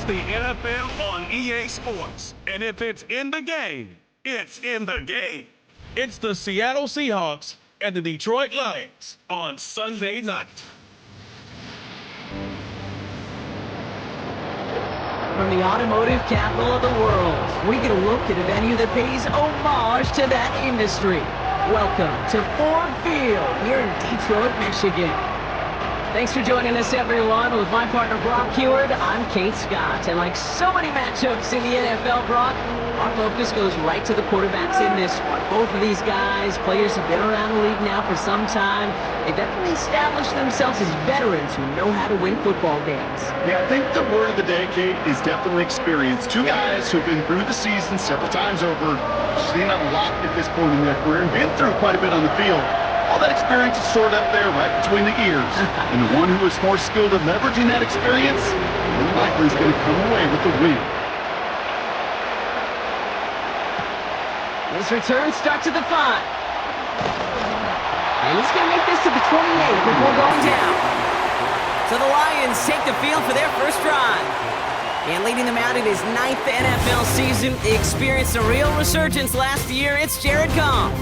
It's the NFL on EA Sports. And if it's in the game, it's in the game. It's the Seattle Seahawks and the Detroit Lions on Sunday night. From the automotive capital of the world, we get a look at a venue that pays homage to that industry. Welcome to Ford Field here in Detroit, Michigan. Thanks for joining us, everyone. With my partner, Brock Heward, I'm Kate Scott. And like so many matchups in the NFL, Brock, our focus goes right to the quarterbacks in this one. Both of these guys, players have been around the league now for some time. They've definitely established themselves as veterans who know how to win football games. Yeah, I think the word of the day, Kate, is definitely experience. Two guys who've been through the season several times over, seen a lot at this point in their career, and been through quite a bit on the field. All that experience is stored up there right between the ears. And the one who is more skilled at leveraging that experience, more likely is going to come away with the win. His return starts at the 5. And he's going to make this to the 28 before going down. So the Lions take the field for their first drive. And leading them out in his 9th NFL season, they experienced a real resurgence last year. It's Jared Goff.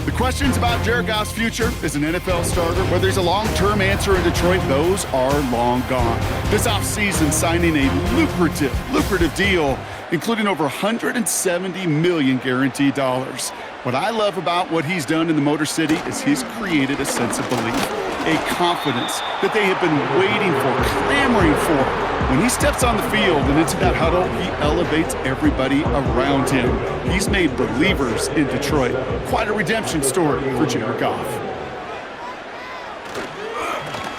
The questions about Jared Goff's future as an NFL starter, whether there's a long-term answer in Detroit, those are long gone. This offseason, signing a lucrative deal, including over $170 million guaranteed dollars. What I love about what he's done in the Motor City is he's created a sense of belief, a confidence that they have been waiting for, clamoring for. When he steps on the field and into that huddle, he elevates everybody around him. He's made believers in Detroit. Quite a redemption story for Jared Goff.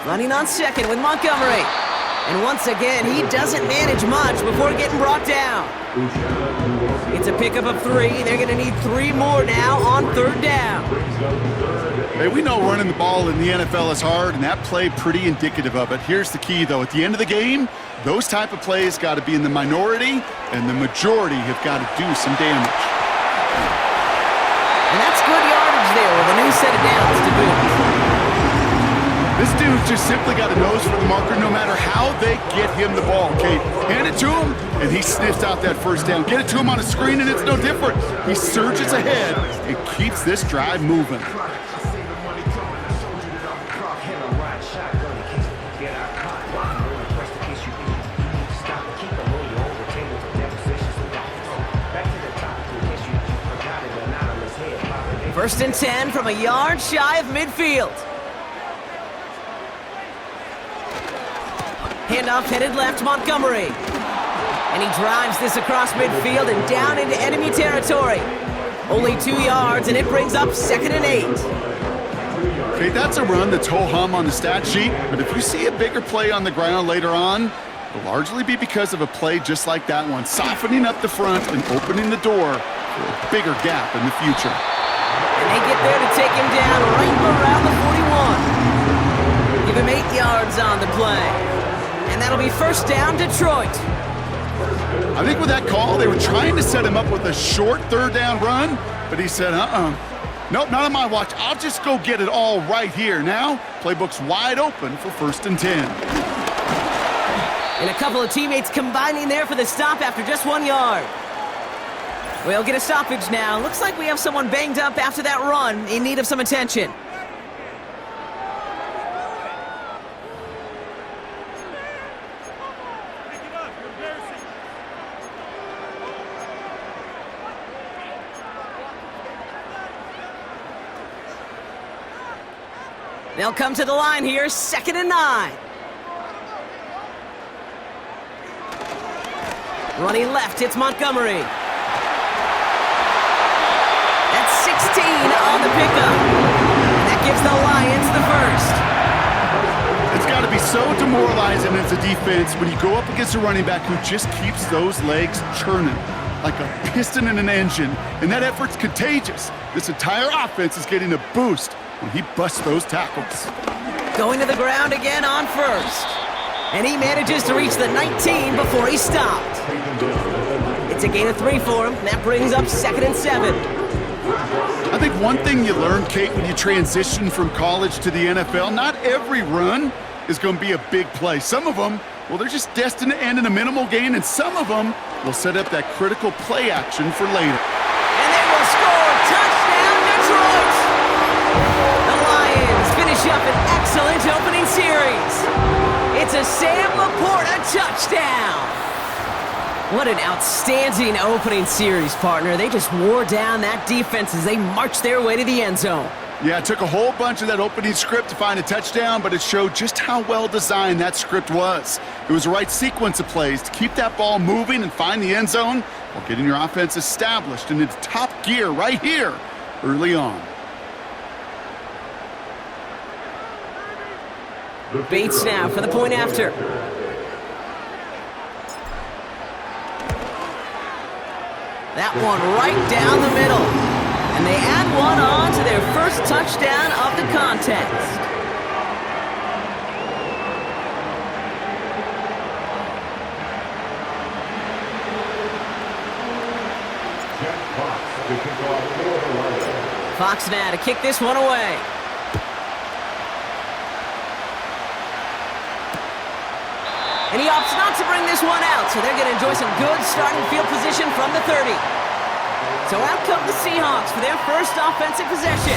Running on second with Montgomery. And once again, he doesn't manage much before getting brought down. It's a pickup of 3. They're going to need 3 more now on 3rd down. Hey, we know running the ball in the NFL is hard, and that play pretty indicative of it. Here's the key, though. At the end of the game, those type of plays got to be in the minority, and the majority have got to do some damage. And that's good yardage there with a new set of downs to boot. This dude's just simply got a nose for the marker no matter how they get him the ball, Kate. Hand it to him, and he sniffs out that first down. Get it to him on a screen, and it's no different. He surges ahead and keeps this drive moving. First and 10 from a yard shy of midfield. Handoff headed left, Montgomery. And he drives this across midfield and down into enemy territory. Only 2 yards, and it brings up 2nd and 8. Okay, that's a run that's ho-hum on the stat sheet, but if you see a bigger play on the ground later on, it'll largely be because of a play just like that one, softening up the front and opening the door for a bigger gap in the future. And they get there to take him down right around the 41. Give him 8 yards on the play. And that'll be first down, Detroit. I think with that call, they were trying to set him up with a short 3rd down run, but he said, nope, not on my watch. I'll just go get it all right here. Now, playbook's wide open for 1st and 10. And a couple of teammates combining there for the stop after just 1 yard. We'll get a stoppage now. Looks like we have someone banged up after that run in need of some attention. They'll come to the line here, 2nd and 9. Running left, it's Montgomery. That's 16 on the pickup. That gives the Lions the first. It's got to be so demoralizing as a defense when you go up against a running back who just keeps those legs churning like a piston in an engine, and that effort's contagious. This entire offense is getting a boost when he busts those tackles. Going to the ground again on 1st. And he manages to reach the 19 before he stopped. It's a gain of 3 for him. That brings up 2nd and 7. I think one thing you learn, Kate, when you transition from college to the NFL, not every run is going to be a big play. Some of them well, they're just destined to end in a minimal gain, and some of them will set up that critical play action for later. And they will score. Touchdown, Detroit! The Lions finish up an excellent opening series. It's a Sam Laporta touchdown. What an outstanding opening series, partner. They just wore down that defense as they marched their way to the end zone. Yeah, it took a whole bunch of that opening script to find a touchdown, but it showed just how well designed that script was. It was the right sequence of plays to keep that ball moving and find the end zone while getting your offense established in its top gear right here early on. Bates now for the point after. That one right down the middle. And they add one on to their first touchdown of the contest. Fox now to kick this one away. And he opts not to bring this one out, so they're going to enjoy some good starting field position from the 30. So out come the Seahawks for their first offensive possession.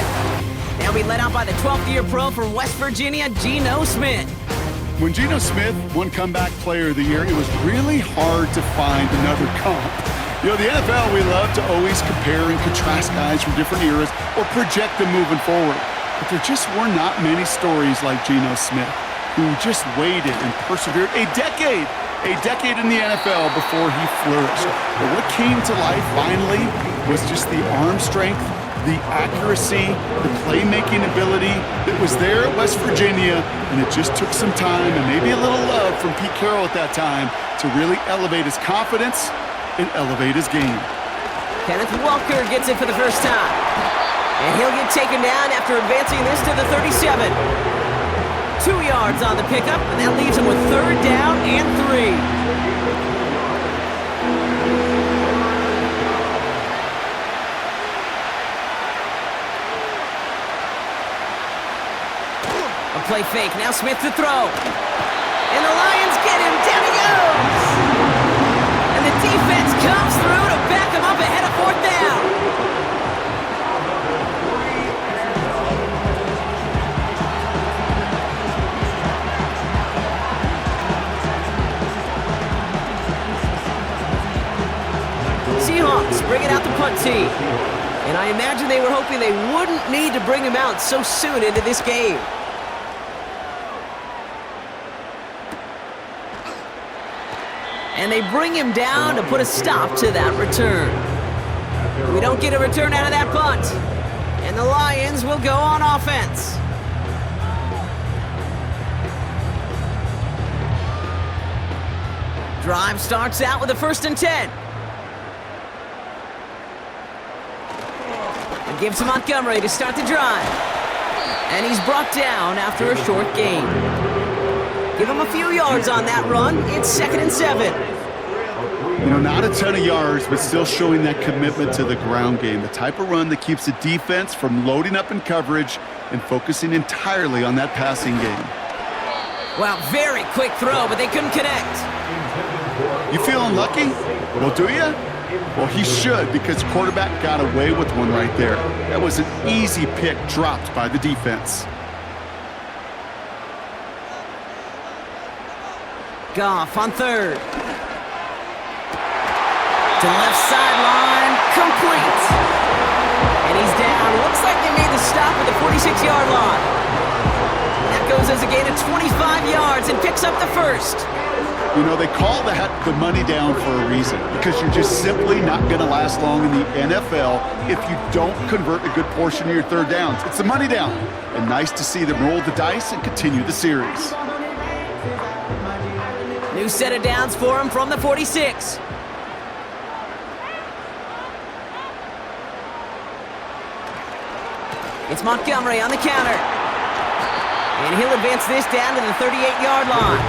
They'll be led out by the 12th-year pro from West Virginia, Geno Smith. When Geno Smith won Comeback Player of the Year, it was really hard to find another comp. You know, the NFL, we love to always compare and contrast guys from different eras or project them moving forward. But there just were not many stories like Geno Smith, who just waited and persevered a decade in the NFL before he flourished. But what came to life finally was just the arm strength, the accuracy, the playmaking ability that was there at West Virginia, and it just took some time and maybe a little love from Pete Carroll at that time to really elevate his confidence and elevate his game. Kenneth Walker gets it for the first time. And he'll get taken down after advancing this to the 37. 2 yards on the pickup, and that leaves him with 3rd down and 3. A play fake, now Smith to throw. And the Lions get him, down he goes! And the defense comes through to back him up ahead of 4th down. Seahawks bring it out the punt team. And I imagine they were hoping they wouldn't need to bring him out so soon into this game. And they bring him down to put a stop to that return. We don't get a return out of that punt. And the Lions will go on offense. Drive starts out with a 1st and 10. Gives to Montgomery to start the drive. And he's brought down after a short gain. Give him a few yards on that run. It's 2nd and 7. You know, not a ton of yards, but still showing that commitment to the ground game. The type of run that keeps the defense from loading up in coverage and focusing entirely on that passing game. Well, very quick throw, but they couldn't connect. You feeling lucky? Well, do you? Well, he should, because quarterback got away with one right there. That was an easy pick dropped by the defense. Goff on 3rd. To the left sideline, complete. And he's down. Looks like they made the stop at the 46-yard line. That goes as a gain of 25 yards and picks up the 1st. You know, they call that the money down for a reason, because you're just simply not going to last long in the NFL if you don't convert a good portion of your 3rd downs. It's the money down. And nice to see them roll the dice and continue the series. New set of downs for him from the 46. It's Montgomery on the counter. And he'll advance this down to the 38-yard line.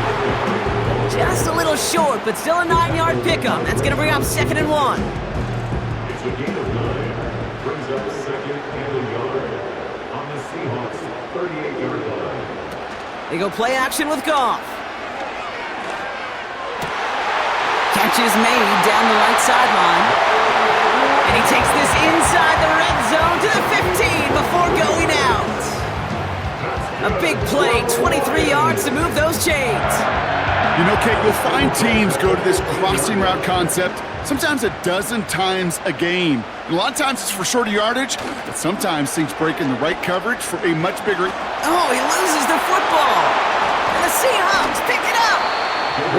Just a little short, but still a 9-yard pickup. That's going to bring up 2nd and 1. It's a gain of 9. Brings up 2nd and a yard on the Seahawks 38-yard line. They go play action with Goff. Switch is made down the right sideline. And he takes this inside the red zone to the 15 before going out. A big play, 23 yards to move those chains. You know, Kate, you'll find teams go to this crossing route concept sometimes a dozen times a game. And a lot of times it's for shorter yardage, but sometimes things break in the right coverage for a much bigger... Oh, he loses the football. And the Seahawks pick it up.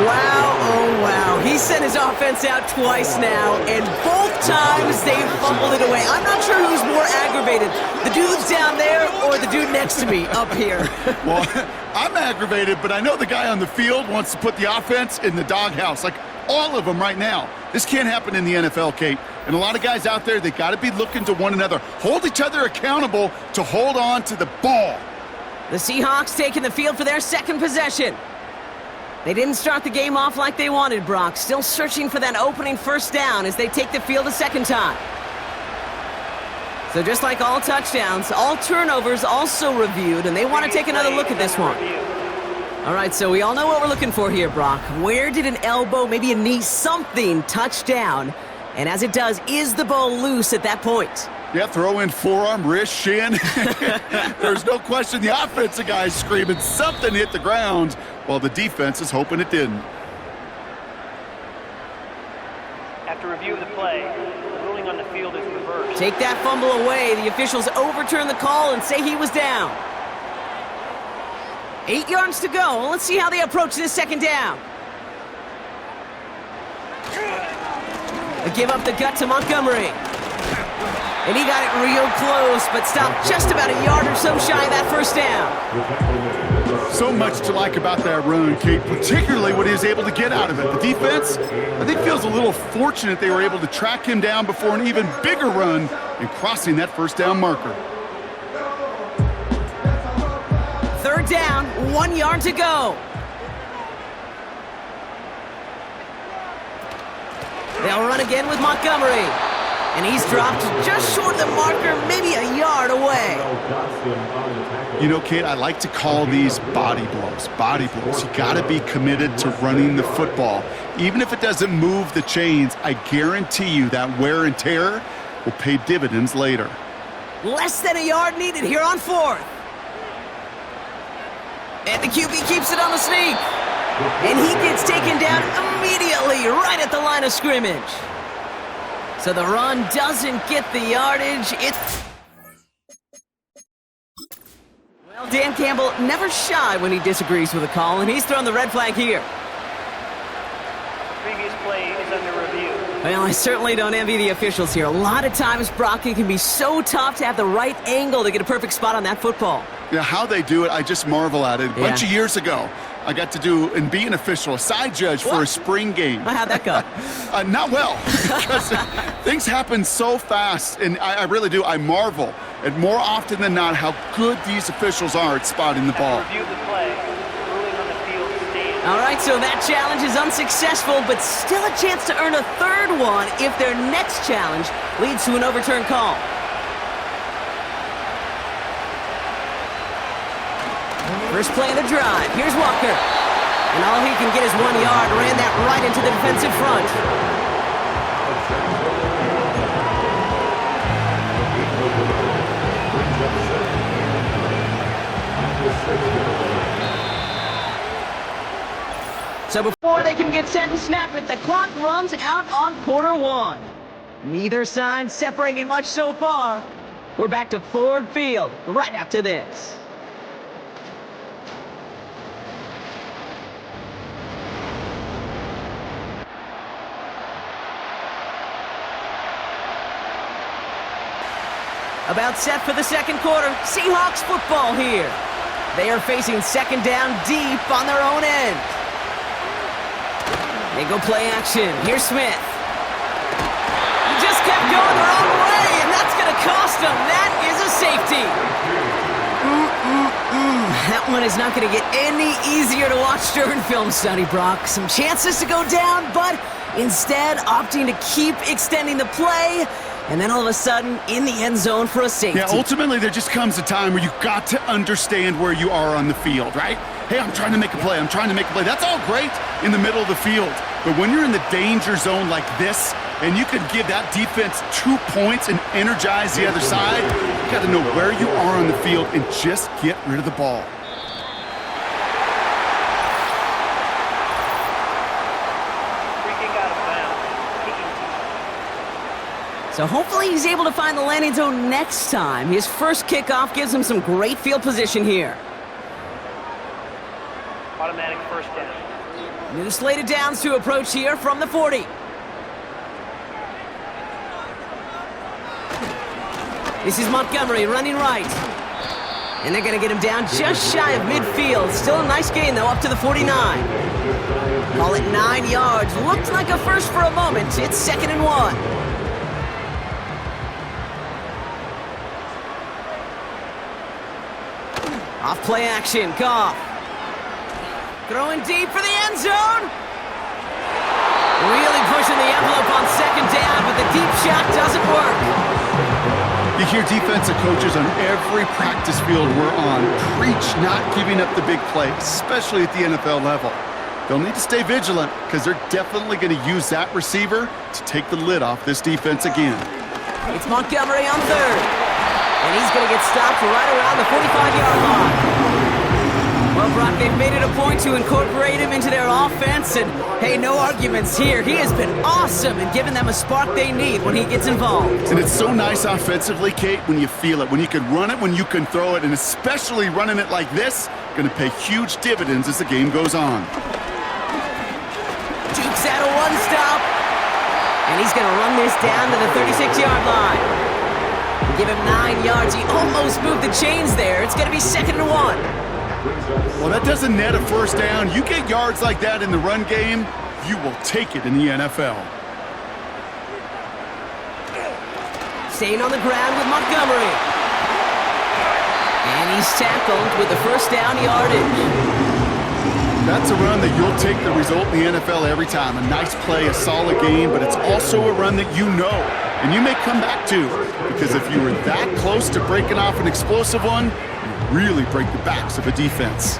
Wow, oh wow. He sent his offense out twice now, and both times they fumbled it away. I'm not sure who's more aggravated, the dudes down there or the dude next to me up here. Well, I'm aggravated, but I know the guy on the field wants to put the offense in the doghouse, like all of them right now. This can't happen in the NFL, Kate. And a lot of guys out there, they got to be looking to one another, hold each other accountable to hold on to the ball. The Seahawks taking the field for their second possession. They didn't start the game off like they wanted, Brock. Still searching for that opening first down as they take the field a second time. So just like all touchdowns, all turnovers also reviewed, and they want to take another look at this one. All right, so we all know what we're looking for here, Brock. Where did an elbow, maybe a knee, something touch down? And as it does, is the ball loose at that point? Yeah, throw in forearm, wrist, shin. There's no question the offensive guy's screaming something hit the ground while the defense is hoping it didn't. After review of the play, the ruling on the field is reversed. Take that fumble away. The officials overturn the call and say he was down. 8 yards to go. Let's see how they approach this second down. They give up the gut to Montgomery. And he got it real close, but stopped just about a yard or so shy of that first down. So much to like about that run, Kate, particularly what he was able to get out of it. The defense, I think, feels a little fortunate they were able to track him down before an even bigger run and crossing that first down marker. Third down, 1 yard to go. They'll run again with Montgomery. And he's dropped just short of the marker, maybe a yard away. You know, Kate, I like to call these body blows. Body blows. You got to be committed to running the football. Even if it doesn't move the chains, I guarantee you that wear and tear will pay dividends later. Less than a yard needed here on fourth. And the QB keeps it on the sneak. And he gets taken down immediately right at the line of scrimmage. So the run doesn't get the yardage. Well, Dan Campbell never shy when he disagrees with a call, and he's thrown the red flag here. The previous play is under review. Well, I certainly don't envy the officials here. A lot of times, Brock, it can be so tough to have the right angle to get a perfect spot on that football. Yeah, how they do it, I just marvel at it. A bunch of years ago, I got to do and be an official, a side judge for a spring game. How'd that go? Not well, because things happen so fast, and I really do. I marvel at more often than not how good these officials are at spotting the ball. After review of the play, the ruling on the field stands. All right, so that challenge is unsuccessful, but still a chance to earn a third one if their next challenge leads to an overturned call. First play of the drive. Here's Walker. And all he can get is 1 yard. Ran that right into the defensive front. So before they can get set and snap it, the clock runs out on quarter one. Neither side separating much so far. We're back to Ford Field right after this. About set for the second quarter. Seahawks football here. They are facing second down deep on their own end. They go play action. Here's Smith. He just kept going the wrong way, and that's going to cost him. That is a safety. That one is not going to get any easier to watch during film study, Brock. Some chances to go down, but instead opting to keep extending the play. And then all of a sudden, in the end zone for a safety. Yeah, ultimately, there just comes a time where you've got to understand where you are on the field, right? Hey, I'm trying to make a play. I'm trying to make a play. That's all great in the middle of the field. But when you're in the danger zone like this, and you can give that defense 2 points and energize the other side, you got to know where you are on the field and just get rid of the ball. Free kick out of bounds. Kicking team. So hopefully he's able to find the landing zone next time. His first kickoff gives him some great field position here. Automatic first down. New slated downs to approach here from the 40. This is Montgomery running right. And they're going to get him down just shy of midfield. Still a nice gain, though, up to the 49. Call it 9 yards. Looked like a first for a moment. It's 2nd and 1. Off play action, Goff. Throwing deep for the end zone. Really pushing the envelope on 2nd down, but the deep shot doesn't work. You hear defensive coaches on every practice field we're on preach not giving up the big play, especially at the NFL level. They'll need to stay vigilant because they're definitely going to use that receiver to take the lid off this defense again. It's Montgomery on 3rd. And he's going to get stopped right around the 45-yard line. Well, Brock, they've made it a point to incorporate him into their offense, and hey, no arguments here. He has been awesome in giving them a spark they need when he gets involved. And it's so nice offensively, Kate, when you feel it, when you can run it, when you can throw it, and especially running it like this, going to pay huge dividends as the game goes on. Dukes out a one-stop, and he's going to run this down to the 36-yard line. Give him 9 yards. He almost moved the chains there. It's going to be 2nd and 1. Well, that doesn't net a first down. You get yards like that in the run game, you will take it in the NFL. Staying on the ground with Montgomery. And he's tackled with the first down yardage. That's a run that you'll take the result in the NFL every time. A nice play, a solid game, but it's also a run that you know, and you may come back to, because if you were that close to breaking off an explosive one, you really break the backs of a defense.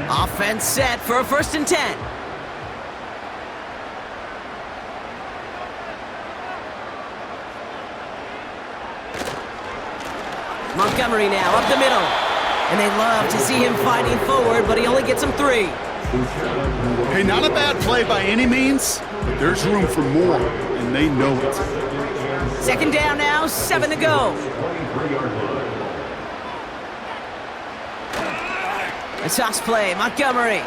Offense set for a 1st and 10. Montgomery now up the middle. And they love to see him fighting forward, but he only gets him 3. Hey, not a bad play by any means, but there's room for more, and they know it. 2nd down now, 7 to go. A toss play, Montgomery.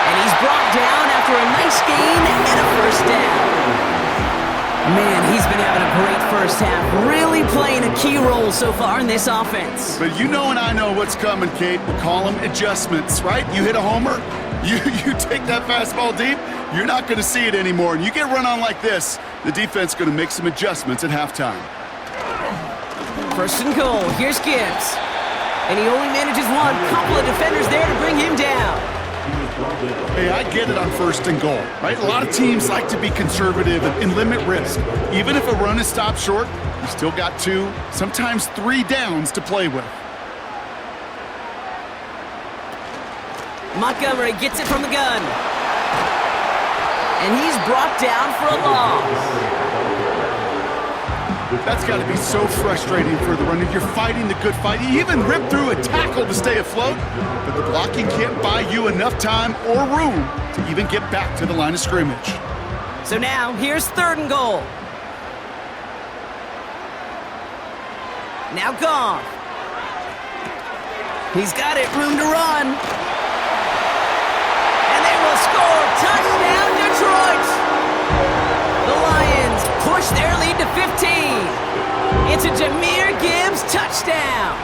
And he's brought down after a nice gain and a 1st down. Man, he's been having a great first half, really playing a key role so far in this offense. But you know and I know what's coming, Kate. We call them adjustments, right? You hit a homer, you take that fastball deep, you're not going to see it anymore. And you get run on like this, the defense going to make some adjustments at halftime. 1st and goal, here's Gibbs. And he only manages one, couple of defenders there to bring him down. Hey, I get it on 1st and goal, right? A lot of teams like to be conservative and limit risk. Even if a run is stopped short, you still got 2, sometimes 3 downs to play with. Montgomery gets it from the gun. And he's brought down for a loss. That's got to be so frustrating for the runner. You're fighting the good fight. You even rip through a tackle to stay afloat, but the blocking can't buy you enough time or room to even get back to the line of scrimmage. So now, here's 3rd and goal. Now Goff. He's got it, room to run. And they will score. Touchdown, Detroit! The Lions push their lead to 15. It's a Jahmyr Gibbs touchdown.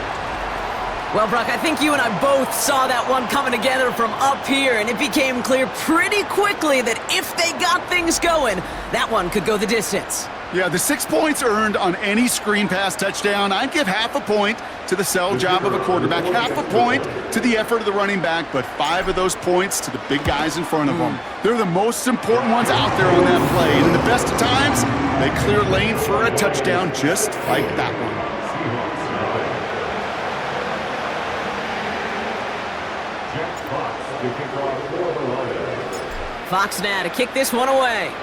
Well, Brock, I think you and I both saw that one coming together from up here, and it became clear pretty quickly that if they got things going, that one could go the distance. Yeah, the 6 points earned on any screen pass touchdown. I'd give half a point to the sell job of a quarterback, half a point to the effort of the running back, but 5 of those points to the big guys in front of them. They're the most important ones out there on that play. And in the best of times, they clear lane for a touchdown just like that one. Fox now to kick this one away.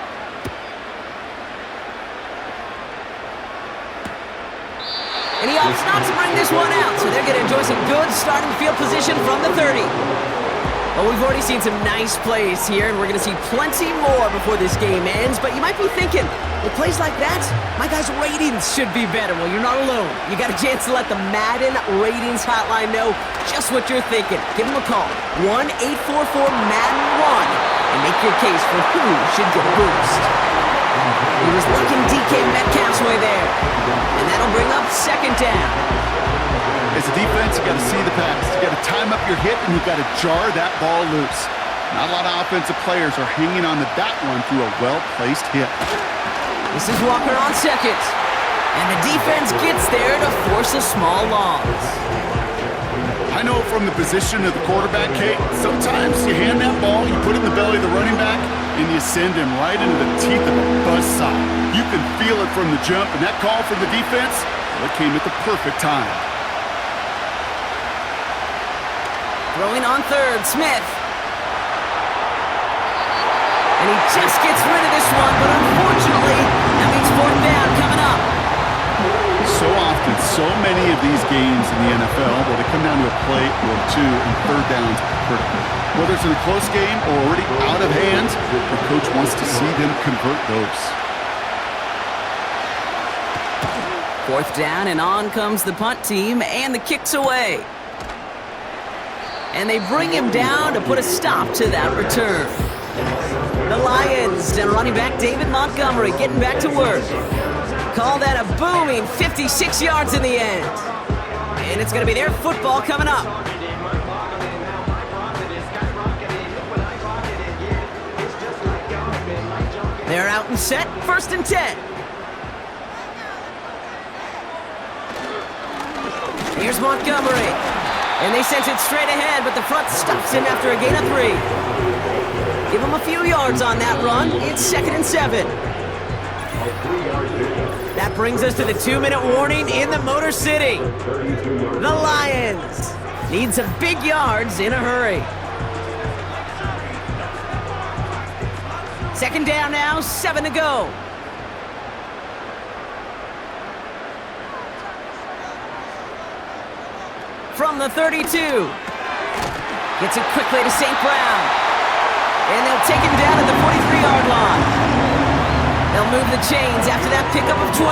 And he opts not to bring this one out, so they're going to enjoy some good starting field position from the 30. Well, we've already seen some nice plays here, and we're going to see plenty more before this game ends. But you might be thinking, with plays like that, my guys' ratings should be better. Well, you're not alone. You got a chance to let the Madden Ratings Hotline know just what you're thinking. Give them a call, 1-844-MADDEN-1, and make your case for who should get a boost. He was looking DK Metcalf's way there. And that'll bring up second down. As a defense, you got to see the pass. You got to time up your hit, and you got to jar that ball loose. Not a lot of offensive players are hanging on to that one through a well-placed hit. This is Walker on second. And the defense gets there to force a small loss. I know from the position of the quarterback, Kate, sometimes you hand that ball, you put it in the belly of the running back, and you send him right into the teeth of a buzzsaw. You can feel it from the jump, and that call from the defense, well, it came at the perfect time. Throwing on third, Smith. And he just gets rid of this one, but unfortunately, that means fourth down coming up. So often, so many of these games in the NFL, well, they come down to a play or two, and third downs are critical. Whether it's in a close game or already out of hand, the coach wants to see them convert those. Fourth down, and on comes the punt team, and the kick's away. And they bring him down to put a stop to that return. The Lions and running back David Montgomery getting back to work. Call that a booming 56 yards in the end. And it's going to be their football coming up. They're out and set, 1st and 10. Here's Montgomery. And they sent it straight ahead, but the front stops him after a gain of 3. Give him a few yards on that run. It's 2nd and 7. That brings us to the 2-minute warning in the Motor City. The Lions need some big yards in a hurry. 2nd down now, 7 to go. From the 32. Gets it quickly to St. Brown. And they'll take him down at the 43-yard line. They'll move the chains after that pickup of 12.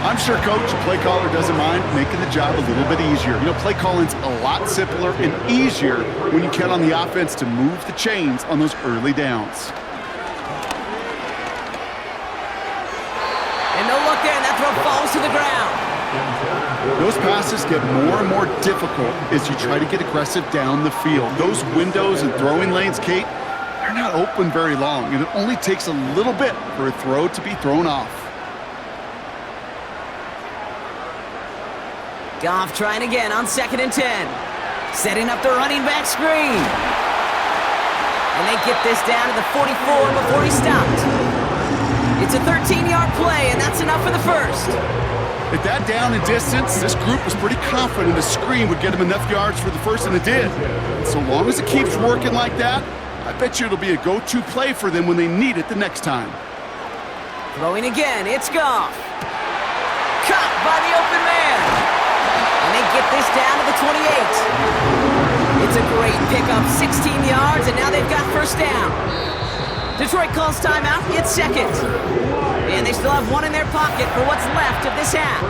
I'm sure coach, play caller doesn't mind making the job a little bit easier. You know, play calling's a lot simpler and easier when you count on the offense to move the chains on those early downs. And no look there, and that throw falls to the ground. Those passes get more and more difficult as you try to get aggressive down the field. Those windows and throwing lanes, Kate, they're not open very long, and it only takes a little bit for a throw to be thrown off. Goff trying again on 2nd and 10. Setting up the running back screen. And they get this down to the 44 before he stopped. It's a 13-yard play, and that's enough for the first. At that down and distance, this group was pretty confident a screen would get them enough yards for the first, and it did. And so long as it keeps working like that, I bet you it'll be a go-to play for them when they need it the next time. Throwing again, it's Goff. Caught by the open man. And they get this down to the 28. It's a great pickup, 16 yards, and now they've got first down. Detroit calls timeout, it's 2nd. And they still have one in their pocket for what's left of this half.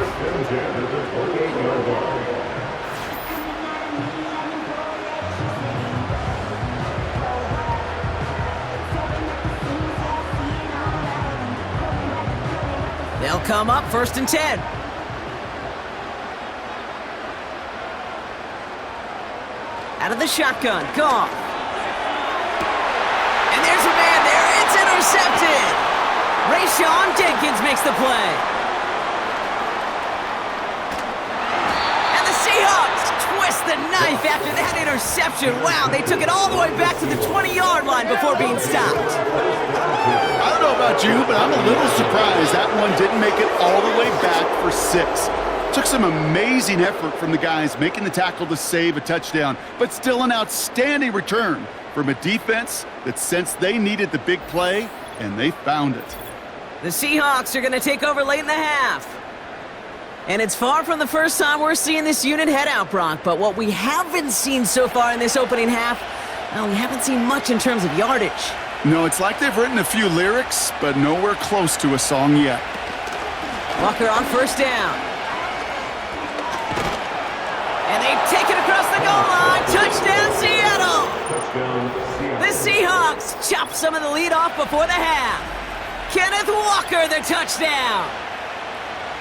They'll come up 1st and 10. Out of the shotgun, Goff. And there's a man there, it's intercepted. Rayshawn Jenkins makes the play. And the Seahawks twist the knife after that interception. Wow, they took it all the way back to the 20-yard line before being stopped. I don't know about you, but I'm a little surprised that one didn't make it all the way back for 6. Took some amazing effort from the guys making the tackle to save a touchdown, but still an outstanding return from a defense that sensed they needed the big play, and they found it. The Seahawks are going to take over late in the half. And it's far from the first time we're seeing this unit head out, Brock, but what we haven't seen so far in this opening half, well, we haven't seen much in terms of yardage. No, it's like they've written a few lyrics, but nowhere close to a song yet. Walker on first down. And they take it across the goal line. Touchdown, Seattle! The Seahawks chop some of the lead off before the half. Kenneth Walker, the touchdown!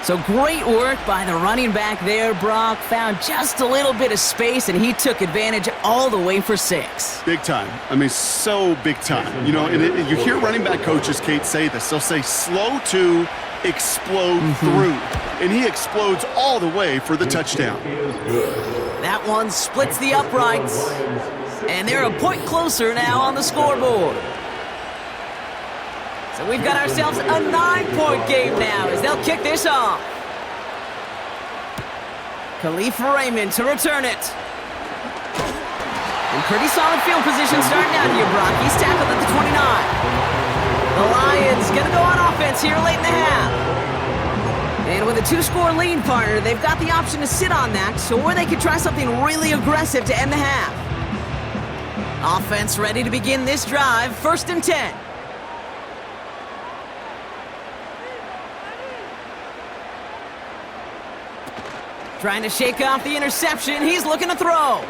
So great work by the running back there, Brock. Found just a little bit of space, and he took advantage all the way for 6. Big time. I mean, so big time. You know, and you hear running back coaches, Kate, say this. They'll say slow to explode through. And he explodes all the way for the touchdown. That one splits the uprights. And they're a point closer now on the scoreboard. So we've got ourselves a 9-point game now as they'll kick this off. Khalif Raymond to return it. In pretty solid field position starting out here, Brock. He's tackled at the 29. The Lions gonna go on offense here late in the half. And with a 2-score lead, partner, they've got the option to sit on that, or they could try something really aggressive to end the half. Offense ready to begin this drive, 1st and 10. Trying to shake off the interception. He's looking to throw.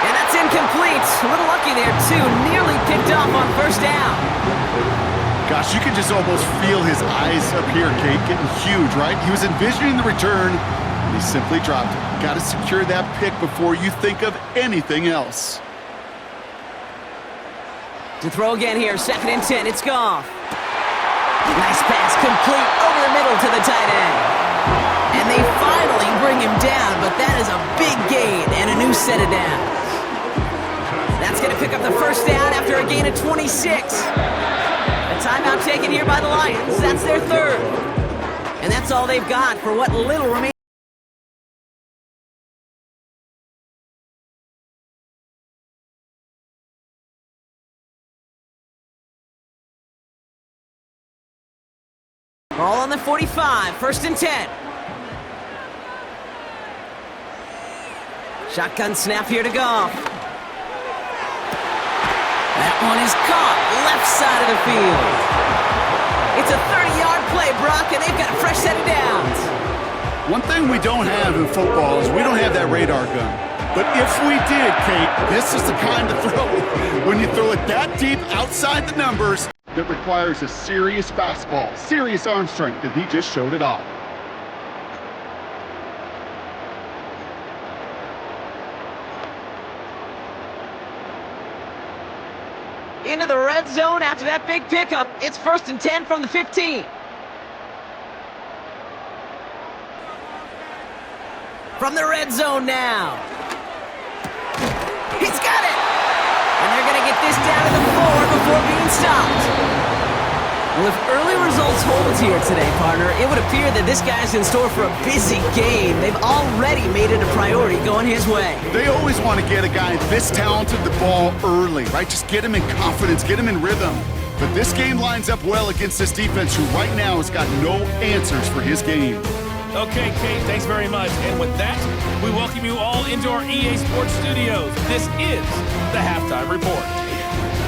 And that's incomplete. A little lucky there, too. Nearly picked off on first down. Gosh, you can just almost feel his eyes up here, Kate, getting huge, right? He was envisioning the return, and he simply dropped it. Got to secure that pick before you think of anything else. To throw again here, 2nd and 10. It's Goff. Nice pass, complete over the middle to the tight end. And they finally bring him down, but that is a big gain and a new set of downs. That's going to pick up the first down after a gain of 26. A timeout taken here by the Lions. That's their 3rd. And that's all they've got for what little remains. Ball on the 45, 1st and 10. Shotgun snap here to Goff. That one is caught, left side of the field. It's a 30-yard play, Brock, and they've got a fresh set of downs. One thing we don't have in football is we don't have that radar gun. But if we did, Kate, this is the kind of throw. When you throw it that deep outside the numbers, that requires a serious fastball, serious arm strength, and he just showed it off. Into the red zone after that big pickup. It's 1st and 10 from the 15. From the red zone now. He's got it! And they're going to get this down to the 4 before being stopped. Well, if early results hold here today, partner, it would appear that this guy's in store for a busy game. They've already made it a priority going his way. They always want to get a guy this talented the ball early, right? Just get him in confidence, get him in rhythm. But this game lines up well against this defense who right now has got no answers for his game. Okay, Kate, thanks very much. And with that, we welcome you all into our EA Sports studios. This is the Halftime Report.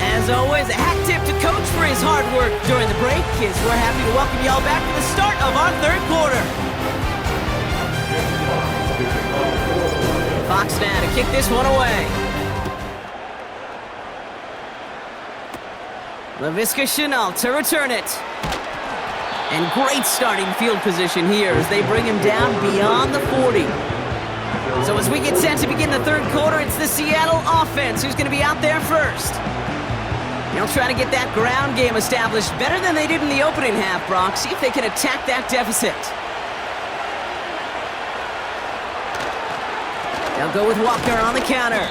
As always, a hat tip to Coach for his hard work during the break, as we're happy to welcome you all back for the start of our 3rd quarter. Fox now to kick this one away. Laviska Shenault to return it. And great starting field position here as they bring him down beyond the 40. So as we get set to begin the 3rd quarter, it's the Seattle offense who's going to be out there first. They'll try to get that ground game established better than they did in the opening half, Brock. See if they can attack that deficit. They'll go with Walker on the counter.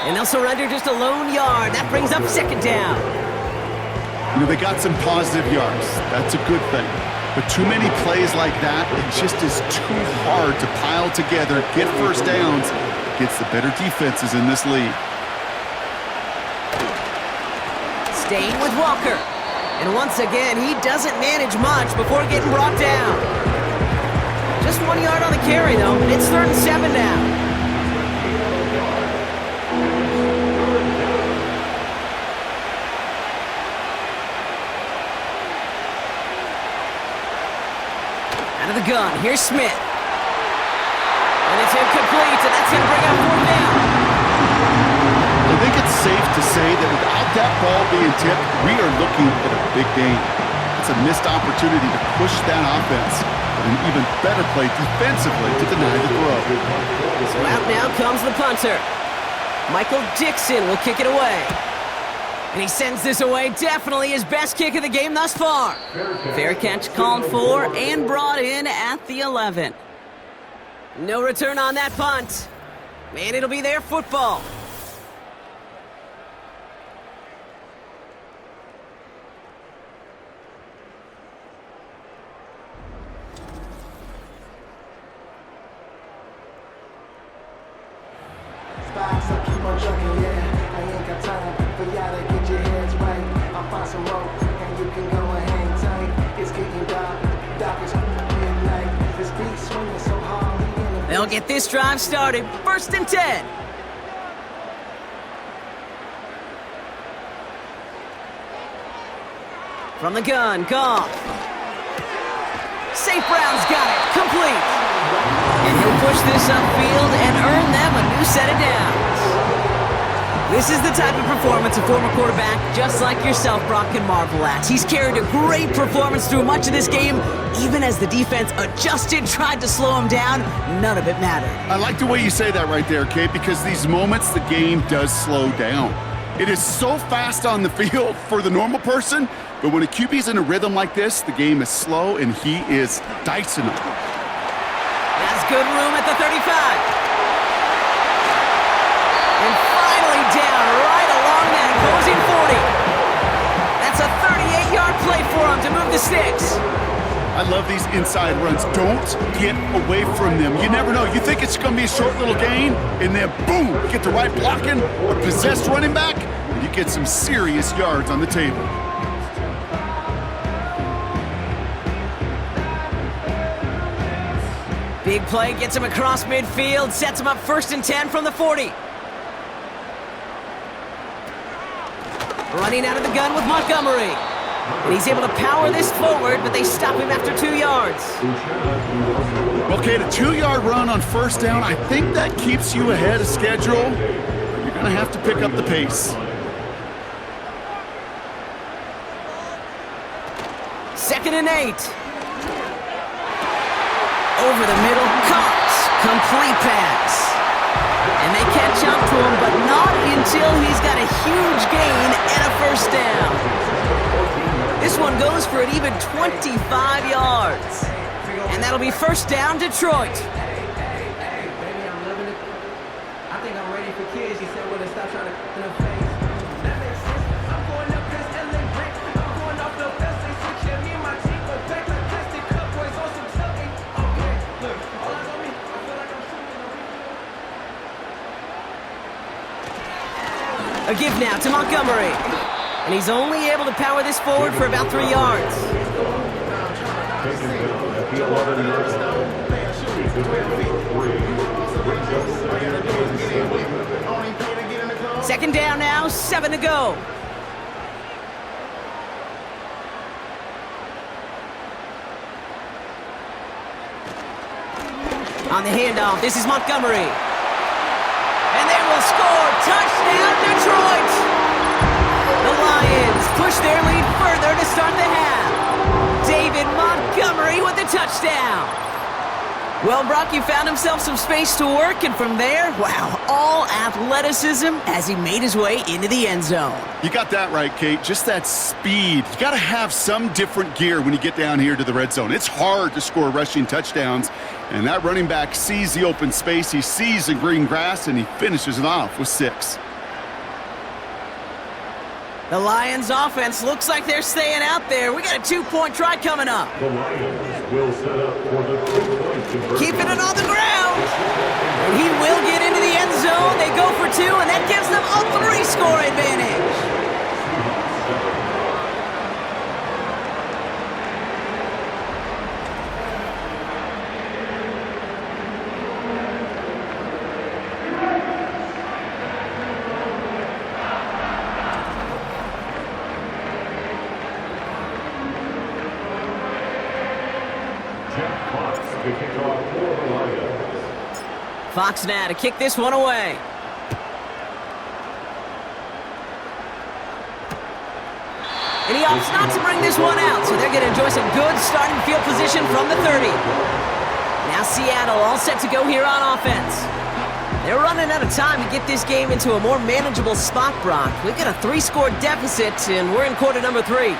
And they'll surrender just a lone yard. That brings up second down. You know, they got some positive yards. That's a good thing. But too many plays like that, it just is too hard to pile together, get first downs against the better defenses in this league. Staying with Walker. And once again, he doesn't manage much before getting brought down. Just 1 yard on the carry, though. It's 3rd and 7 now. Out of the gun, here's Smith. And it's incomplete, and that's going to bring up 4th down. I think it's safe to say that without that ball being tipped, we are looking at a big game. It's a missed opportunity to push that offense, but an even better play defensively to deny the throw. So out now comes the punter. Michael Dixon will kick it away. And he sends this away, definitely his best kick of the game thus far. Fair catch called for and brought in at the 11. No return on that punt. And it'll be their football. They'll get this drive started. 1st and 10. From the gun, Goff. St. Brown's got it. Complete. And he'll push this upfield and earn them a new set of downs. This is the type of performance a former quarterback just like yourself, Brock, can marvel at. He's carried a great performance through much of this game. Even as the defense adjusted, tried to slow him down, none of it mattered. I like the way you say that right there, Kate, because these moments the game does slow down. It is so fast on the field for the normal person, but when a QB's in a rhythm like this, the game is slow and he is dicing them. That's good room at the 35. And finally down right along that opposing 40. That's a 38-yard play for him to move the sticks. I love these inside runs. Don't get away from them. You never know. You think it's going to be a short little gain, and then boom, get the right blocking, a possessed running back, and you get some serious yards on the table. Big play gets him across midfield, sets him up 1st and 10 from the 40. Running out of the gun with Montgomery. And he's able to power this forward, but they stop him after 2 yards. Okay, the 2-yard run on 1st down, I think that keeps you ahead of schedule. You're going to have to pick up the pace. 2nd and 8. Over the middle, Cox. Complete pass. And they catch up to him, but not until he's got a huge gain and a 1st down. This one goes for an even 25 yards. And that'll be 1st down, Detroit. A give now to Montgomery. And he's only able to power this forward for about 3 yards. Second down now, 7 to go. On the handoff, this is Montgomery. And they will score. Touchdown, Detroit! The Lions push their lead further to start the half. David Montgomery with the touchdown. Well, Brock, you found himself some space to work, and from there, wow, all athleticism as he made his way into the end zone. You got that right, Kate. Just that speed. You got to have some different gear when you get down here to the red zone. It's hard to score rushing touchdowns, and that running back sees the open space, he sees the green grass, and he finishes it off with 6. The Lions offense looks like they're staying out there. We got a 2-point try coming up. The Lions will set up for the 2-point conversion. Keeping it on the ground. And he will get into the end zone. They go for 2, and that gives them a 3-score advantage. Fox now to kick this one away. And he opts not to bring this one out, so they're going to enjoy some good starting field position from the 30. Now Seattle all set to go here on offense. They're running out of time to get this game into a more manageable spot, Brock. We've got a 3-score deficit, and we're in quarter number 3.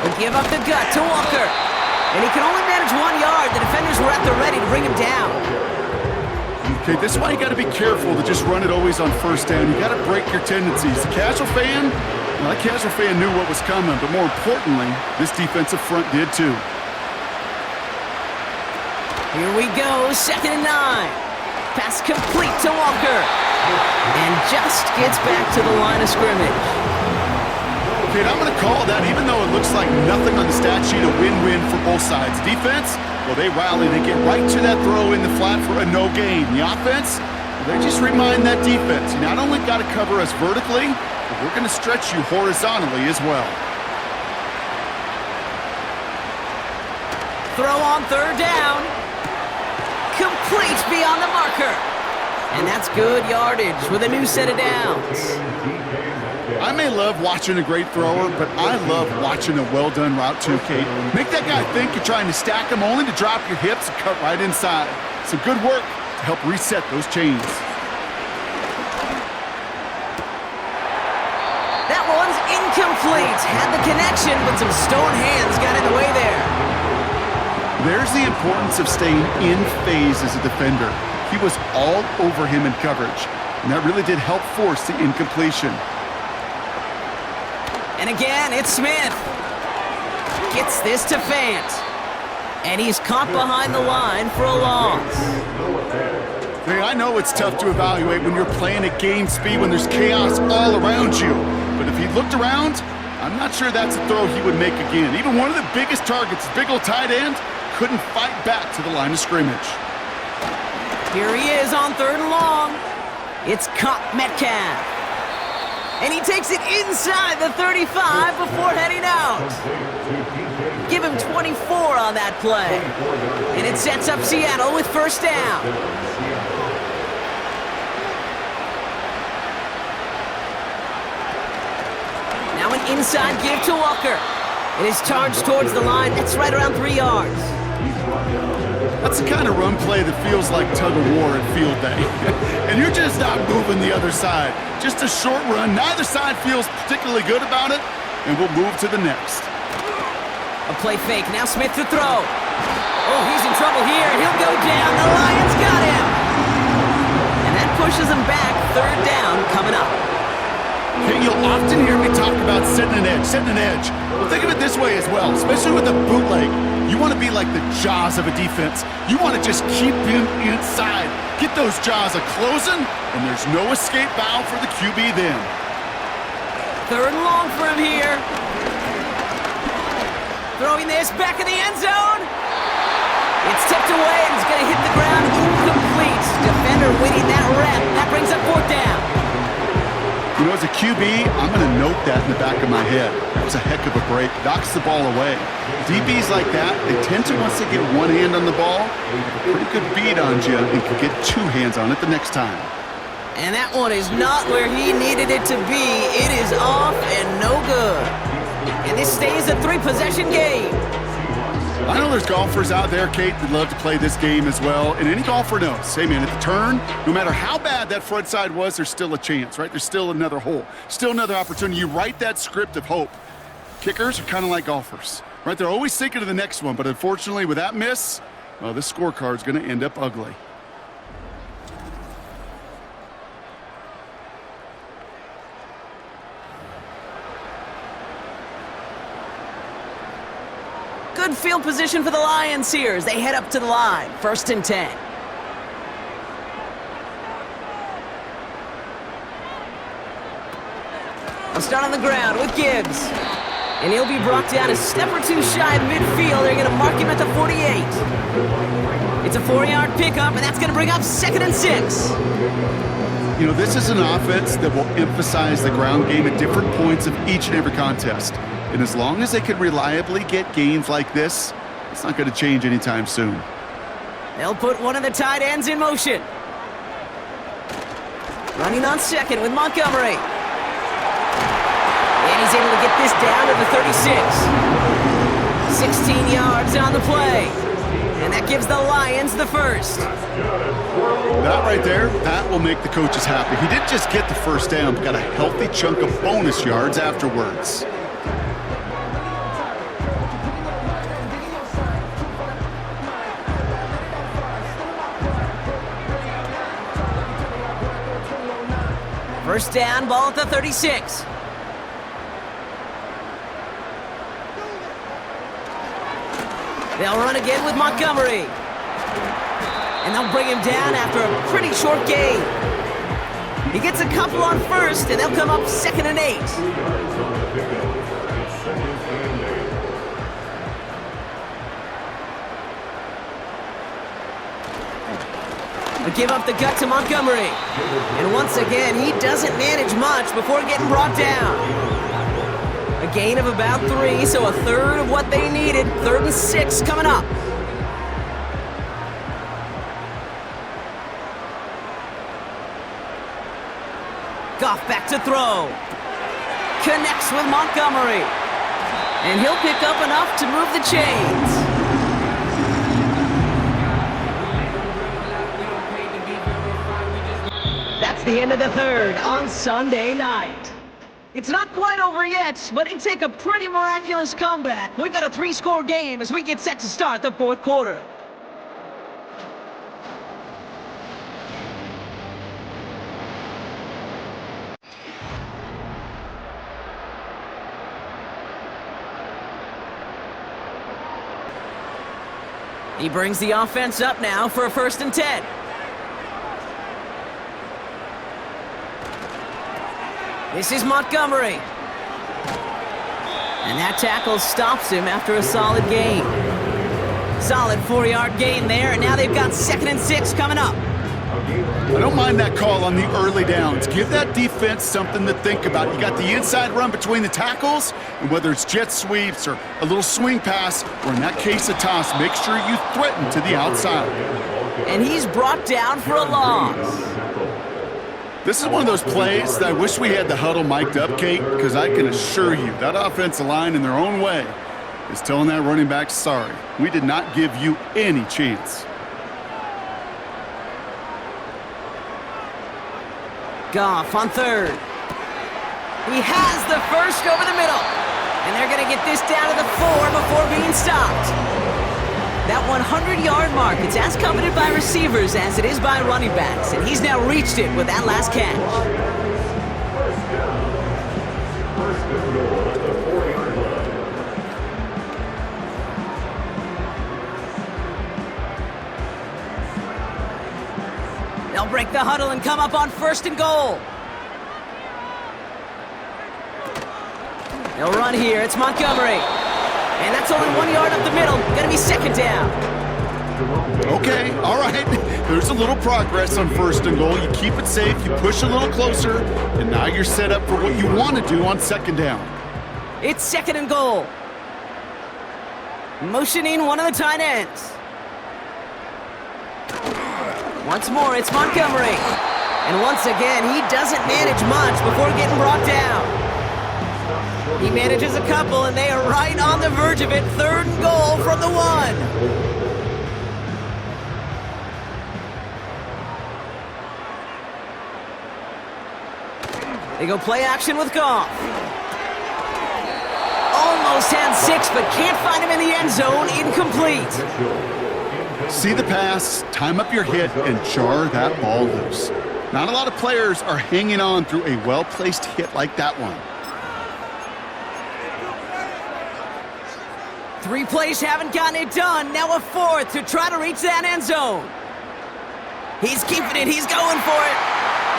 They'll give up the gut to Walker. And he can only manage 1 yard. The defenders were at the ready to bring him down. Okay, this is why you got to be careful to just run it always on first down. You got to break your tendencies. The casual fan, well, that casual fan knew what was coming, but more importantly, this defensive front did too. Here we go, 2nd and 9. Pass complete to Walker. And just gets back to the line of scrimmage. Okay, I'm going to call that, even though it looks like nothing on the stat sheet, a win-win for both sides. Defense, well, they rally. They get right to that throw in the flat for a no gain. The offense, well, they just remind that defense, you not only got to cover us vertically, but we're going to stretch you horizontally as well. Throw on 3rd down. Complete beyond the marker. And that's good yardage with a new set of downs. I may love watching a great thrower, but I love watching a well-done route too, Kate. Make that guy think you're trying to stack him only to drop your hips and cut right inside. Some good work to help reset those chains. That one's incomplete. Had the connection, but some stone hands got in the way there. There's the importance of staying in phase as a defender. He was all over him in coverage, and that really did help force the incompletion. And again, it's Smith. Gets this to Fant. And he's caught behind the line for a loss. Hey, I know it's tough to evaluate when you're playing at game speed when there's chaos all around you. But if he looked around, I'm not sure that's a throw he would make again. Even one of the biggest targets, big old tight end, couldn't fight back to the line of scrimmage. Here he is on 3rd and long. It's caught Metcalf. And he takes it inside the 35 before heading out. Give him 24 on that play. And it sets up Seattle with 1st down. Now an inside give to Walker. It is charged towards the line. That's right around 3 yards. That's the kind of run play that feels like tug-of-war at field day. And you're just not moving the other side. Just a short run. Neither side feels particularly good about it, and we'll move to the next. A play fake. Now Smith to throw. Oh, he's in trouble here, and he'll go down. The Lions got him. And that pushes him back. 3rd down coming up. Okay, you'll often hear me talk about setting an edge. Well, think of it this way as well, especially with the bootleg. You want to be like the jaws of a defense. You want to just keep him inside. Get those jaws a-closing, and there's no escape valve for the QB then. 3rd and long for him here. Throwing this back in the end zone. It's tipped away, and it's going to hit the ground incomplete. Defender winning that rep. That brings up 4th down. You know, as a QB, I'm going to note that in the back of my head. That was a heck of a break. Knocks the ball away. DBs like that, they tend to, once they get one hand on the ball, pretty good beat on you and can get 2 hands on it the next time. And that one is not where he needed it to be. It is off and no good. And this stays a 3-possession game. I know there's golfers out there, Kate, that love to play this game as well. And any golfer knows, hey, man, at the turn, no matter how bad that front side was, there's still a chance, right? There's still another hole, still another opportunity. You write that script of hope. Kickers are kind of like golfers, right? They're always thinking of the next one. But unfortunately, with that miss, well, this scorecard's going to end up ugly. Good field position for the Lions here as they head up to the line. 1st and 10. They'll start on the ground with Gibbs. And he'll be brought down a step or two shy of midfield. They're going to mark him at the 48. It's a 4-yard pickup, and that's going to bring up 2nd and 6. You know, this is an offense that will emphasize the ground game at different points of each and every contest. And as long as they can reliably get gains like this, it's not going to change anytime soon. They'll put one of the tight ends in motion. Running on 2nd with Montgomery. And he's able to get this down to the 36. 16 yards on the play. And that gives the Lions the first. That right there, that will make the coaches happy. He didn't just get the first down, but got a healthy chunk of bonus yards afterwards. First down, ball at the 36. They'll run again with Montgomery. And they'll bring him down after a pretty short gain. He gets a couple on first, and they'll come up 2nd and 8. They give up the gut to Montgomery. And once again, he doesn't manage much before getting brought down. A gain of about 3, so a third of what they needed. 3rd and 6 coming up. Goff back to throw. Connects with Montgomery. And he'll pick up enough to move the chains. That's the end of the 3rd on Sunday night. It's not quite over yet, but it'd take a pretty miraculous comeback. We've got a 3-score game as we get set to start the 4th quarter. He brings the offense up now for a 1st and 10. This is Montgomery. And that tackle stops him after a solid gain. Solid 4-yard gain there, and now they've got 2nd and 6 coming up. I don't mind that call on the early downs. Give that defense something to think about. You got the inside run between the tackles, and whether it's jet sweeps or a little swing pass, or in that case a toss, make sure you threaten to the outside. And he's brought down for a loss. This is one of those plays that I wish we had the huddle mic'd up, Kate, because I can assure you that offensive line in their own way is telling that running back, sorry, we did not give you any chance. Goff on 3rd. He has the first over the middle. And they're going to get this down to the 4 before being stopped. That 100-yard mark, it's as coveted by receivers as it is by running backs. And he's now reached it with that last catch. First and goal at the 4-yard line. They'll break the huddle and come up on 1st and goal. They'll run here. It's Montgomery. And that's only 1 yard up the middle. Going to be 2nd down. Okay, all right. There's a little progress on 1st and goal. You keep it safe, you push a little closer, and now you're set up for what you want to do on 2nd down. It's 2nd and goal. Motioning one of the tight ends. Once more, it's Montgomery. And once again, he doesn't manage much before getting brought down. He manages a couple, and they are right on the verge of it. 3rd and goal from the 1. They go play action with Goff. Almost had 6, but can't find him in the end zone. Incomplete. See the pass, time up your hit, and jar that ball loose. Not a lot of players are hanging on through a well-placed hit like that one. 3 plays haven't gotten it done. Now a 4th to try to reach that end zone. He's keeping it. He's going for it.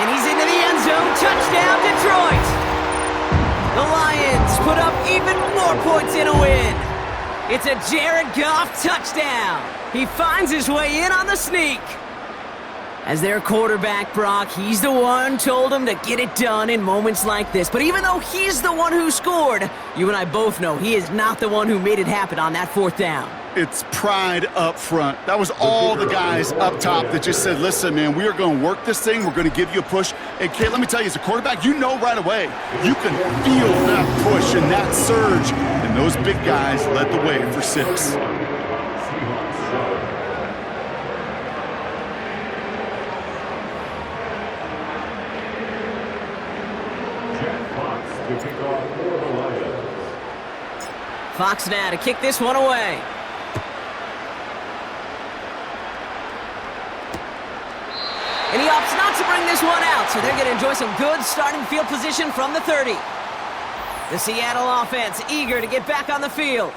And he's into the end zone. Touchdown, Detroit. The Lions put up even more points in a win. It's a Jared Goff touchdown. He finds his way in on the sneak. As their quarterback, Brock, he's the one told him to get it done in moments like this. But even though he's the one who scored, you and I both know he is not the one who made it happen on that 4th down. It's pride up front. That was all the guys up top that just said, listen, man, we are going to work this thing. We're going to give you a push. And, Kate, let me tell you, as a quarterback, you know right away. You can feel that push and that surge. And those big guys led the way for 6. Fox now to kick this one away. And he opts not to bring this one out, so they're going to enjoy some good starting field position from the 30. The Seattle offense eager to get back on the field.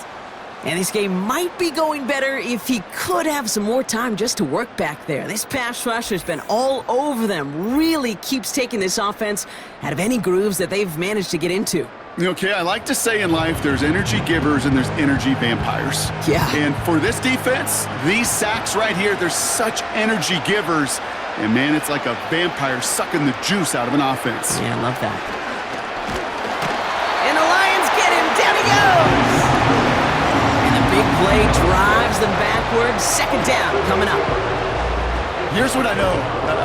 And this game might be going better if he could have some more time just to work back there. This pass rush has been all over them. Really keeps taking this offense out of any grooves that they've managed to get into. Okay, I like to say in life there's energy givers and there's energy vampires. Yeah. And for this defense, these sacks right here, they're such energy givers. And, man, it's like a vampire sucking the juice out of an offense. Yeah, I love that. And the Lions get him. Down he goes. And the big play drives them backwards. 2nd down coming up. Here's what I know.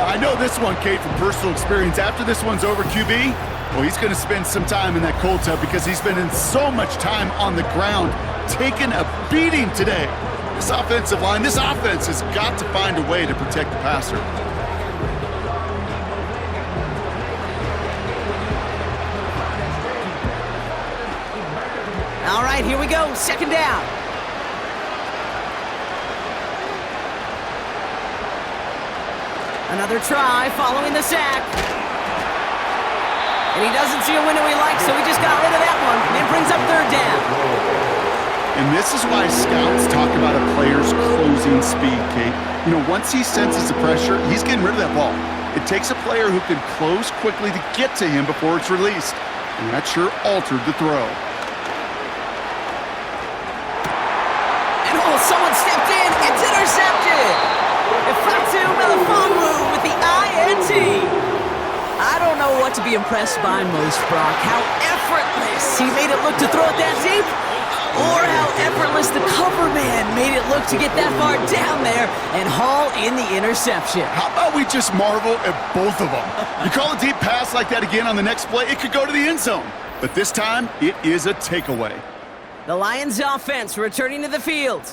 I know this one, Kate, from personal experience. After this one's over, QB, well, he's going to spend some time in that cold tub because he's been in so much time on the ground, taking a beating today. This offensive line, this offense has got to find a way to protect the passer. All right, here we go. 2nd down. Another try following the sack. And he doesn't see a window he likes, so he just got rid of that one. And it brings up 3rd down. And this is why scouts talk about a player's closing speed, Kate. You know, once he senses the pressure, he's getting rid of that ball. It takes a player who can close quickly to get to him before it's released. And that sure altered the throw. And someone stepped in. It's intercepted. Efratu Melifonwu with the INT. I don't know what to be impressed by most, Brock. How effortless he made it look to throw it that deep, or how effortless the cover man made it look to get that far down there and haul in the interception. How about we just marvel at both of them? You call a deep pass like that again on the next play, it could go to the end zone. But this time, it is a takeaway. The Lions offense returning to the field.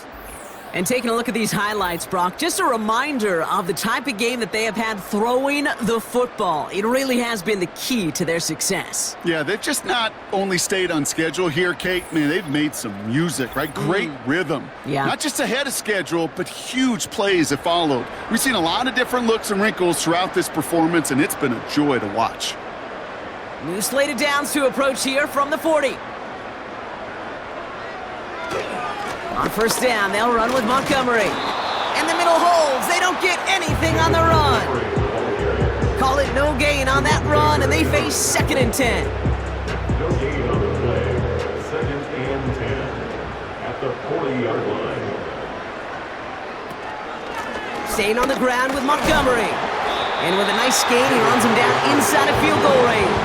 And taking a look at these highlights, Brock, just a reminder of the type of game that they have had throwing the football. It really has been the key to their success. Yeah, they've just not only stayed on schedule here, Kate. Man, they've made some music, right? Great rhythm. Yeah. Not just ahead of schedule, but huge plays have followed. We've seen a lot of different looks and wrinkles throughout this performance, and it's been a joy to watch. New slate of downs to approach here from the 40. On 1st down, they'll run with Montgomery. And the middle holds. They don't get anything on the run. Call it no gain on that run, and they face 2nd and 10. No gain on the play. 2nd and 10 at the 40-yard line. Staying on the ground with Montgomery. And with a nice gain, he runs him down inside of field goal range.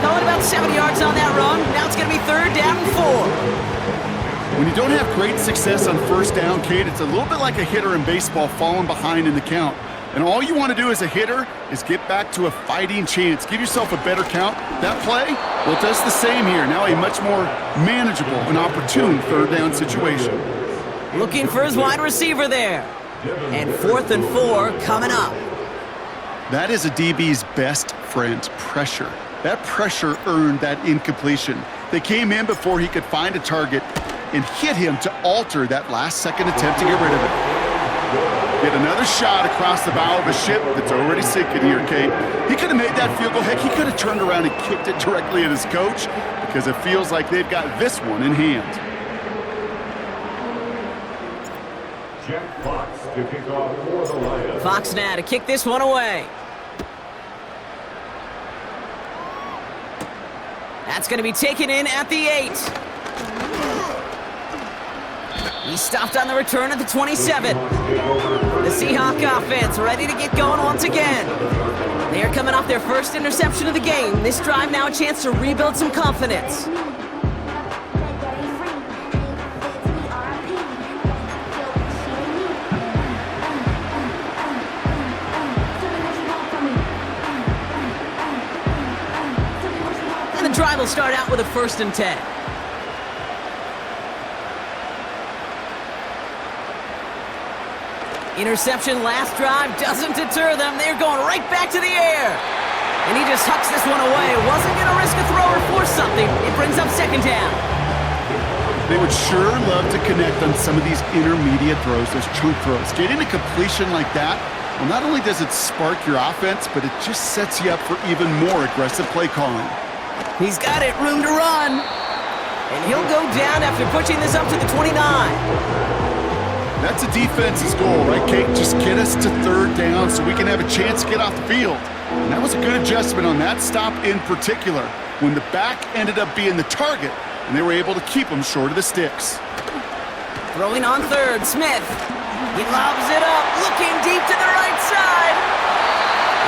Call it about 7 yards on that run. Now it's going to be 3rd down and 4. When you don't have great success on 1st down, Kate, it's a little bit like a hitter in baseball falling behind in the count. And all you want to do as a hitter is get back to a fighting chance. Give yourself a better count. That play, well, it does the same here. Now a much more manageable and opportune third down situation. Looking for his wide receiver there. And 4th and 4 coming up. That is a DB's best friend, pressure. That pressure earned that incompletion. They came in before he could find a target and hit him to alter that last-second attempt to get rid of it. Get another shot across the bow of a ship that's already sinking here, Kate. He could have made that field goal. Heck, he could have turned around and kicked it directly at his coach because it feels like they've got this one in hand. Jack Fox to kick off for the Lions. Fox now to kick this one away. That's going to be taken in at the 8. He stopped on the return at the 27. The Seahawk offense ready to get going once again. They are coming off their first interception of the game. This drive now a chance to rebuild some confidence. And the drive will start out with a 1st and 10. Interception last drive doesn't deter them. They're going right back to the air. And he just hucks this one away. Wasn't going to risk a throw or force something. It brings up 2nd down. They would sure love to connect on some of these intermediate throws, those chunk throws. Getting a completion like that, well, not only does it spark your offense, but it just sets you up for even more aggressive play calling. He's got it, room to run. And he'll go down after pushing this up to the 29. That's a defense's goal, right, Kate? Just get us to 3rd down so we can have a chance to get off the field. And that was a good adjustment on that stop in particular, when the back ended up being the target, and they were able to keep him short of the sticks. Throwing on 3rd, Smith. He lobs it up, looking deep to the right side.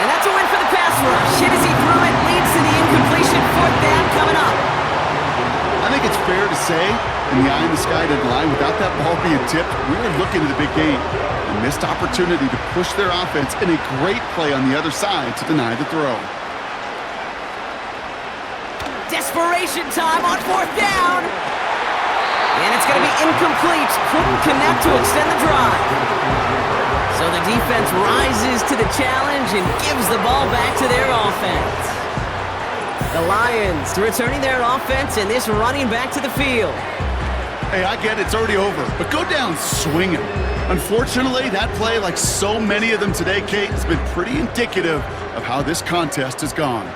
And that's a win for the pass rush. Hit as he threw it, leads to the incompletion. 4th down coming up. I think it's fair to say, in the eye in the sky didn't lie, without that ball being tipped, we were looking at a big game. A missed opportunity to push their offense in a great play on the other side to deny the throw. Desperation time on 4th down. And it's going to be incomplete. Couldn't connect to extend the drive. So the defense rises to the challenge and gives the ball back to their offense. The Lions returning their offense and this running back to the field. Hey, I get it, it's already over, but go down swinging. Unfortunately, that play, like so many of them today, Kate, has been pretty indicative of how this contest has gone.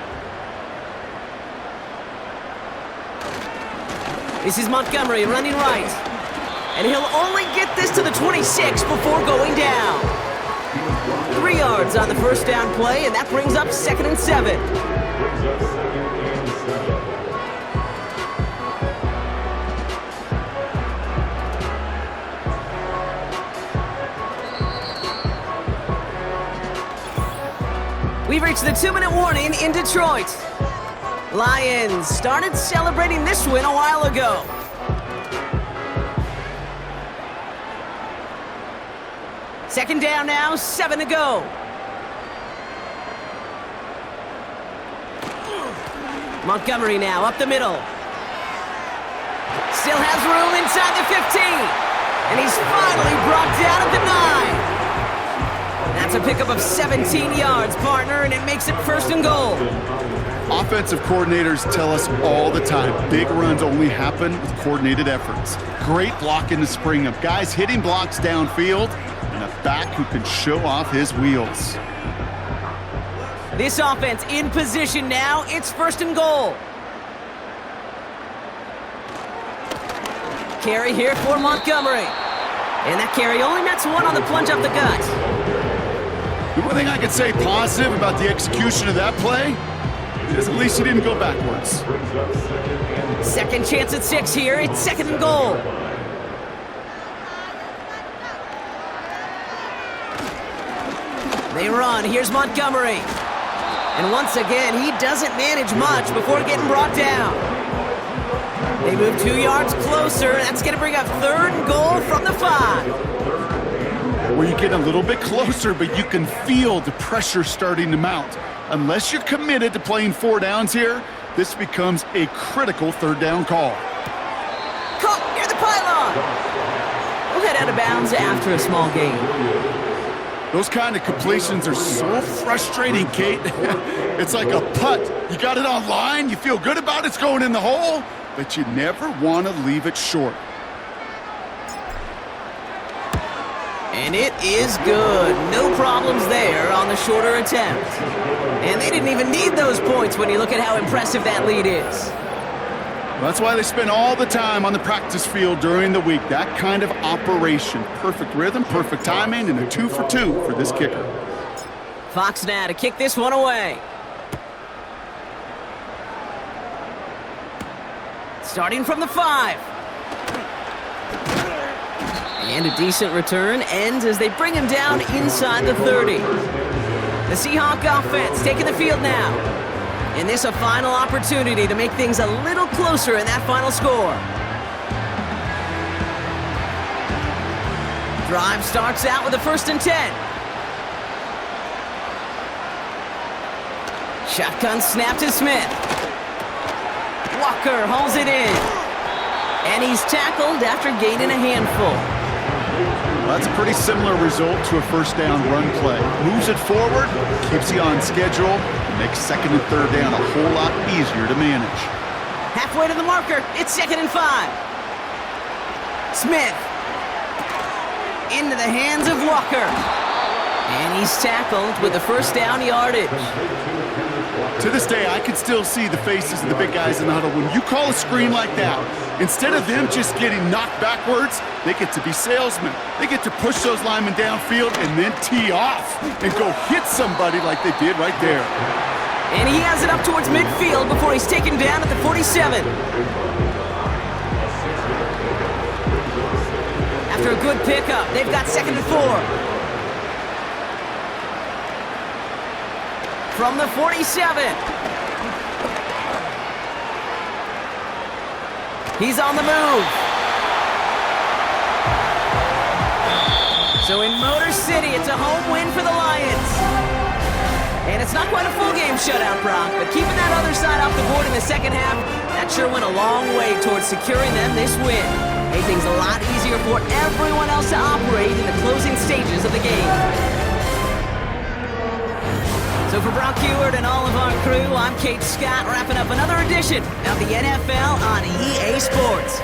This is Montgomery running right. And he'll only get this to the 26 before going down. 3 yards on the 1st down play, and that brings up 2nd and 7. We've reached the 2-minute warning in Detroit. Lions started celebrating this win a while ago. Second down now, 7 to go. Montgomery now up the middle. Still has room inside the 15. And he's finally brought down at the 9. That's a pickup of 17 yards, partner, and it makes it 1st and goal. Offensive coordinators tell us all the time, big runs only happen with coordinated efforts. Great block in the spring of guys hitting blocks downfield and a back who can show off his wheels. This offense in position now. It's 1st and goal. Carry here for Montgomery. And that carry only nets 1 on the plunge up the gut. The one thing I could say positive about the execution of that play is at least he didn't go backwards. Second chance at 6 here. It's 2nd and goal. They run. Here's Montgomery. And once again, he doesn't manage much before getting brought down. They move 2 yards closer. That's going to bring up 3rd and goal from the 5. where you get a little bit closer, but you can feel the pressure starting to mount. Unless you're committed to playing 4 downs here, this becomes a critical third down call. Caught near the pylon. We'll head out of bounds after a small gain. Those kind of completions are so frustrating, Kate. It's like a putt. You got it on line, you feel good about it's going in the hole, but you never want to leave it short. And it is good. No problems there on the shorter attempt. And they didn't even need those points when you look at how impressive that lead is. That's why they spend all the time on the practice field during the week. That kind of operation. Perfect rhythm, perfect timing, and a 2 for 2 for this kicker. Fox now to kick this one away. Starting from the 5. And a decent return ends as they bring him down inside the 30. The Seahawk offense taking the field now. And this a final opportunity to make things a little closer in that final score. Drive starts out with a 1st and 10. Shotgun snap to Smith. Walker hauls it in. And he's tackled after gaining a handful. That's a pretty similar result to a 1st down run play. Moves it forward, keeps you on schedule, and makes 2nd and 3rd down a whole lot easier to manage. Halfway to the marker, it's 2nd and 5. Smith. Into the hands of Walker. And he's tackled with the 1st down yardage. To this day, I can still see the faces of the big guys in the huddle. When you call a screen like that, instead of them just getting knocked backwards, they get to be salesmen. They get to push those linemen downfield and then tee off and go hit somebody like they did right there. And he has it up towards midfield before he's taken down at the 47. After a good pickup, they've got 2nd and 4. From the 47. He's on the move. So in Motor City, it's a home win for the Lions. And it's not quite a full game shutout, Brock, but keeping that other side off the board in the 2nd half, that sure went a long way towards securing them this win. Made things a lot easier for everyone else to operate in the closing stages of the game. So for Brock Heward and all of our crew, I'm Kate Scott, wrapping up another edition of the NFL on EA Sports.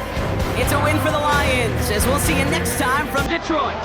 It's a win for the Lions, as we'll see you next time from Detroit.